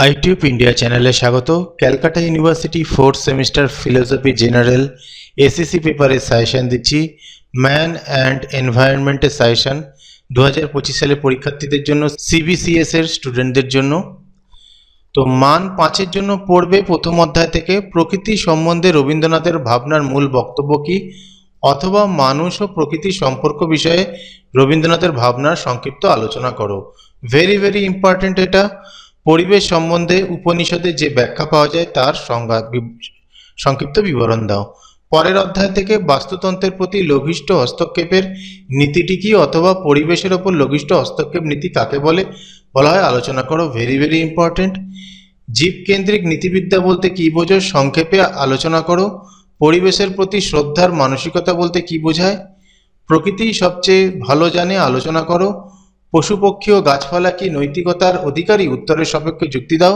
আইটিউব India চ্যানেলে স্বাগত। Calcutta university 4th semester philosophy general SSC পেপারের সাজেশন দিচ্ছি। ম্যান অ্যান্ড এনভায়রনমেন্টের সাজেশন 2025 সালে পরীক্ষার্থীদের জন্য, সিবিসিএস এর স্টুডেন্টদের জন্য। তো মান 5-এর জন্য পড়বে প্রথম অধ্যায় থেকে প্রকৃতি সম্বন্ধে রবীন্দ্রনাথের ভাবনার মূল বক্তব্য কি, অথবা মানুষ ও প্রকৃতির সম্পর্ক বিষয়ে রবীন্দ্রনাথের ভাবনার সংক্ষিপ্ত আলোচনা করো। ভেরি ভেরি ইম্পর্টেন্ট এটা। পরিবেশ সম্বন্ধে উপনিষদে যে ব্যাখ্যা পাওয়া যায় তার সংক্ষিপ্ত বিবরণ দাও। পরের অধ্যায় থেকে বাস্তুতন্ত্রের প্রতি লঘিষ্ঠ হস্তক্ষেপের নীতিটি কি, অথবা পরিবেশের ওপর লঘিষ্ঠ হস্তক্ষেপ নীতি কাকে বলে বলা হয় আলোচনা করো। Very very important. জীবকেন্দ্রিক নীতিবিদ্যা বলতে কি বোঝো সংক্ষেপে আলোচনা করো। পরিবেশের প্রতি শ্রদ্ধার মানসিকতা বলতে কি বোঝায়, প্রকৃতি সবচেয়ে ভালো জানে আলোচনা করো। পশু পক্ষী ও গাছপালা কি নৈতিকতার অধিকারী, উত্তরের সাপেক্ষে যুক্তি দাও।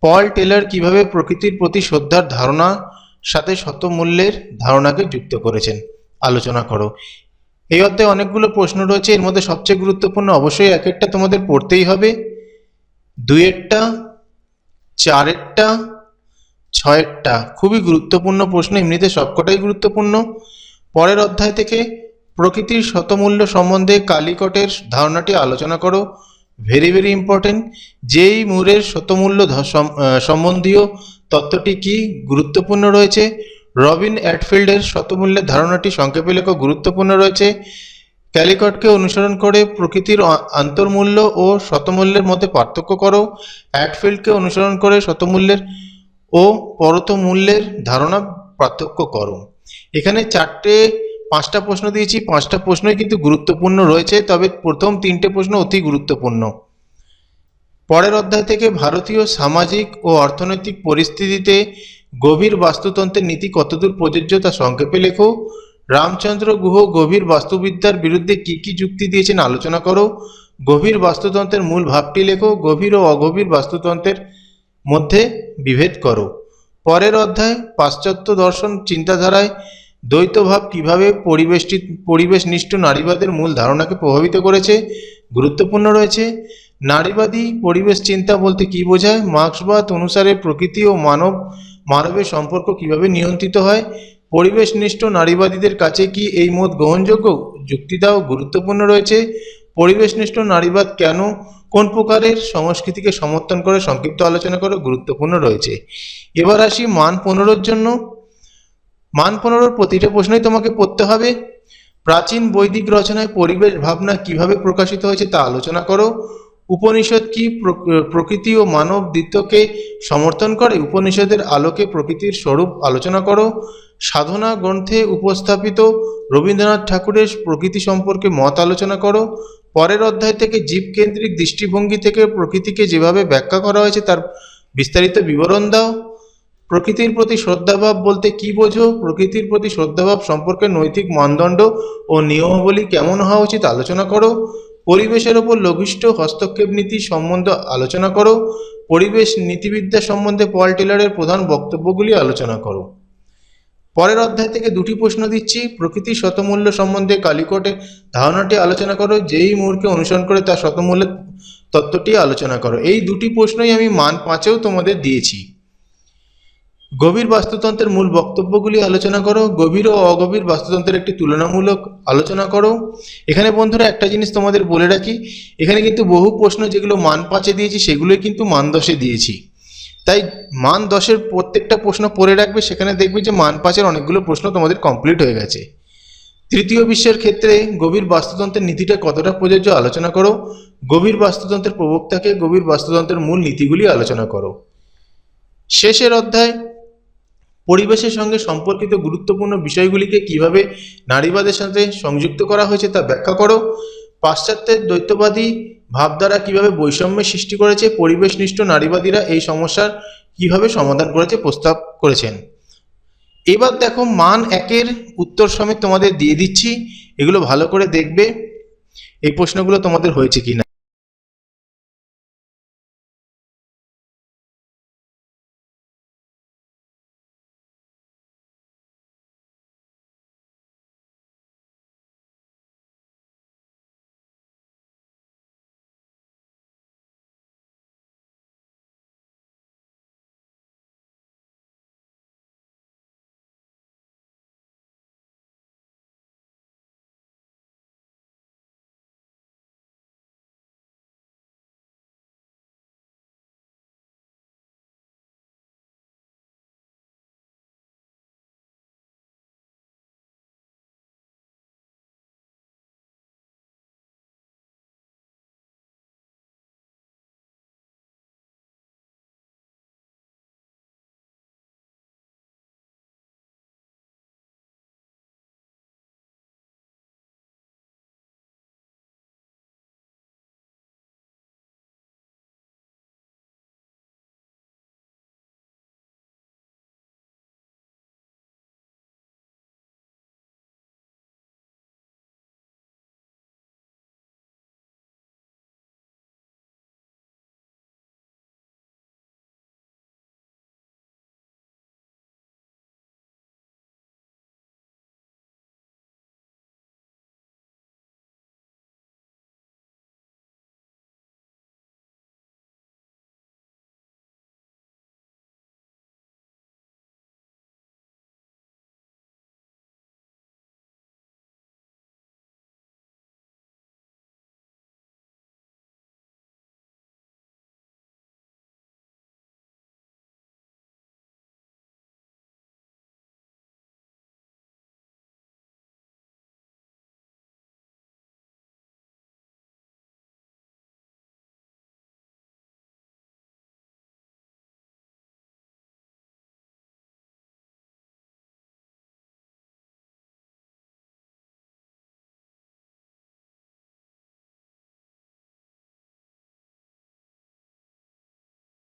পল টেলর কিভাবে প্রকৃতির প্রতি শ্রদ্ধার ধারণা সাথে শতমূল্যের ধারণাকে যুক্ত করেছেন আলোচনা করো। এই অধ্যায়ে অনেকগুলো প্রশ্ন রয়েছে, এর মধ্যে সবচেয়ে গুরুত্বপূর্ণ অবশ্যই এক একটা তোমাদের পড়তেই হবে, 2-এরটা, 4-এরটা, 6-এরটা খুবই গুরুত্বপূর্ণ প্রশ্ন, এমনিতে সবকটাই গুরুত্বপূর্ণ। পরের অধ্যায় থেকে প্রকৃতির শতমূল্য সম্বন্ধে কালিকটের ধারণাটি আলোচনা করো। Very very important. যেই মুরের শতমূল্য সম্বন্ধীয় তত্ত্বটি কি, গুরুত্বপূর্ণ রয়েছে। রবিন অ্যাটফিল্ডের শতমূল্যের ধারণাটি সংক্ষেপে লেখো, গুরুত্বপূর্ণ রয়েছে। ক্যালিকটকে অনুসরণ করে প্রকৃতির আন্তর্মূল্য ও শতমূল্যের মধ্যে পার্থক্য করো। অ্যাটফিল্ডকে অনুসরণ করে শতমূল্যের ও পরতমূল্যের ধারণা পার্থক্য করো। এখানে 5টা প্রশ্ন দিয়েছি, 5টা প্রশ্নই কিন্তু গুরুত্বপূর্ণ রয়েছে, তবে প্রথম 3টে প্রশ্ন অতি গুরুত্বপূর্ণ। পরের অধ্যায় থেকে ভারতীয় সামাজিক ও অর্থনৈতিক পরিস্থিতিতে গভীর বাস্তুতন্ত্রের নীতি কতদূর প্রযোজ্য তা সংক্ষেপে লেখো। রামচন্দ্র গুহ গভীর বাস্তুবিদ্যার বিরুদ্ধে কি কি যুক্তি দিয়েছেন আলোচনা করো। গভীর বাস্তুতন্ত্রের মূল ভাবটি লেখো। গভীর ও অগভীর বাস্তুতন্ত্রের মধ্যে বিভেদ করো। পরের অধ্যায় পাশ্চাত্য দর্শন চিন্তাধারায় দ্বৈতভাব কিভাবে পরিবেশনিষ্ঠ নারীবাদের মূল ধারণাকে প্রভাবিত করেছে, গুরুত্বপূর্ণ রয়েছে। নারীবাদী পরিবেশ চিন্তা বলতে কি বোঝায়, মার্ক্সবাদ অনুসারে প্রকৃতি ও মানবের সম্পর্ক কিভাবে নিয়ন্ত্রিত হয়, পরিবেশনিষ্ঠ নারীবাদীদের কাছে কি এই মত গ্রহণযোগ্য, যুক্তি দাও, গুরুত্বপূর্ণ রয়েছে। পরিবেশনিষ্ঠ নারীবাদ কেন কোন প্রকারের সংস্কৃতিকে সমর্থন করে সংক্ষিপ্ত আলোচনা করো, গুরুত্বপূর্ণ রয়েছে। এবার আসি মান 15-র জন্য। মান 15-র প্রতিটা প্রশ্নই তোমাকে পড়তে হবে। প্রাচীন বৈদিক রচনায় পরিবেশ ভাবনা কিভাবে প্রকাশিত হয়েছে তা আলোচনা করো। উপনিষদ কি প্রকৃতি ও মানব দ্বৈতকে সমর্থন করে, উপনিষদের আলোকে প্রকৃতির স্বরূপ আলোচনা করো। সাধনা গ্রন্থে উপস্থাপিত রবীন্দ্রনাথ ঠাকুরের প্রকৃতি সম্পর্কে মত আলোচনা করো। পরের অধ্যায় থেকে জীবকেন্দ্রিক দৃষ্টিভঙ্গি থেকে প্রকৃতিকে যেভাবে ব্যাখ্যা করা হয়েছে তার বিস্তারিত বিবরণ দাও। প্রকৃতির প্রতি শ্রদ্ধাভাব বলতে কি বোঝো, প্রকৃতির প্রতি শ্রদ্ধাভাব সম্পর্কে নৈতিক মানদণ্ড ও নিয়মাবলী কেমন হওয়া উচিত আলোচনা করো। পরিবেশের ওপর লঘিষ্ঠ হস্তক্ষেপ নীতি সম্বন্ধে আলোচনা করো। পরিবেশ নীতিবিদ্যা সম্বন্ধে পল টেলরের প্রধান বক্তব্যগুলি আলোচনা করো। পরের অধ্যায় থেকে 2টি প্রশ্ন দিচ্ছি। প্রকৃতির শতমূল্য সম্বন্ধে কালিকটের ধারণাটি আলোচনা করো। যেই মূরকে অনুসরণ করে তার শতমূল্যের তত্ত্বটি আলোচনা করো। এই 2টি প্রশ্নই আমি মান 5-এও তোমাদের দিয়েছি। গভীর বাস্তুতন্ত্রের মূল বক্তব্যগুলি আলোচনা করো। গভীর ও অগভীর বাস্তুতন্ত্রের একটি তুলনামূলক আলোচনা করো। এখানে বন্ধুরা একটা জিনিস তোমাদের বলে রাখি, এখানে কিন্তু বহু প্রশ্ন যেগুলো মান 5-এ দিয়েছি সেগুলোই কিন্তু মান 10-এ দিয়েছি, তাই মান 10-এর প্রত্যেকটা প্রশ্ন পড়ে রাখবে, সেখানে দেখবে যে মান 5-এর অনেকগুলো প্রশ্ন তোমাদের কমপ্লিট হয়ে গেছে। তৃতীয় বিশ্বের ক্ষেত্রে গভীর বাস্তুতন্ত্রের নীতিটা কতটা প্রযোজ্য আলোচনা করো। গভীর বাস্তুতন্ত্রের প্রবক্তাকে গভীর বাস্তুতন্ত্রের মূল নীতিগুলি আলোচনা করো। শেষের অধ্যায় পরিবেশের সঙ্গে সম্পর্কিত গুরুত্বপূর্ণ বিষয়গুলিকে কিভাবে নারীবাদের সাথে সংযুক্ত করা হয়েছে তা ব্যাখ্যা করো। পাশ্চাত্যের দ্বৈতবাদী ভাবধারা কিভাবে বৈষম্যের সৃষ্টি করেছে, পরিবেশনিষ্ঠ নারীবাদীরা এই সমস্যার কিভাবে সমাধান করেছে প্রস্তাব করেছেন। এবার দেখো মান 1-এর উত্তর সমেত তোমাদের দিয়ে দিচ্ছি, এগুলো ভালো করে দেখবে এই প্রশ্নগুলো তোমাদের হয়েছে কিনা।